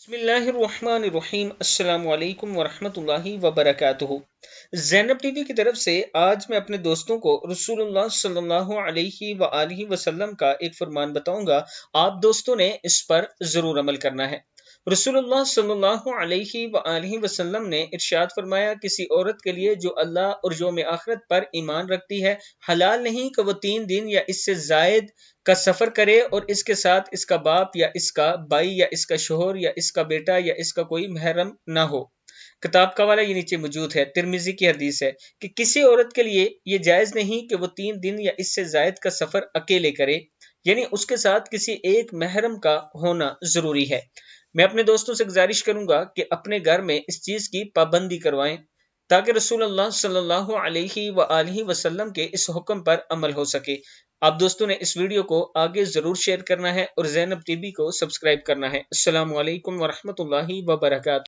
बिस्मिल्लाहिर्रहमानिर्रहीम। अस्सलाम वालेकुम वरहमतुल्लाहि वबरकातुहू। ज़ैनब टीवी की तरफ से आज मैं अपने दोस्तों को रसूलुल्लाह सल्लल्लाहु अलैहि वआलिहि वसल्लम का एक फरमान बताऊंगा। आप दोस्तों ने इस पर जरूर अमल करना है। रसूलुल्लाह सल्लल्लाहु अलैहि वआलिहि वसल्लम ने इरशाद फरमाया, किसी औरत के लिए जो अल्लाह और यौम आखिरत पर ईमान रखती है, हलाल नहीं कि वो 3 दिन या इससे जायद का सफर करे और इसके साथ इसका बाप या इसका भाई या इसका शोहर या इसका बेटा या इसका कोई महरम ना हो। किताब का वाला ये नीचे मौजूद है। तिरमिजी की हदीस है कि किसी औरत के लिए ये जायज नहीं कि वो 3 दिन या इससे जायद का सफर अकेले करे, यानी उसके साथ किसी एक महरम का होना जरूरी है। मैं अपने दोस्तों से गुजारिश करूंगा कि अपने घर में इस चीज की पाबंदी करवाएं ताकि रसूलुल्लाह सल्लल्लाहु अलैहि वआलिहि वसल्लम के इस हुक्म पर अमल हो सके। आप दोस्तों ने इस वीडियो को आगे जरूर शेयर करना है और ज़ैनब टीवी को सब्सक्राइब करना है। अस्सलामु अलैकुम वरहमतुल्लाहि वबरकातुहू।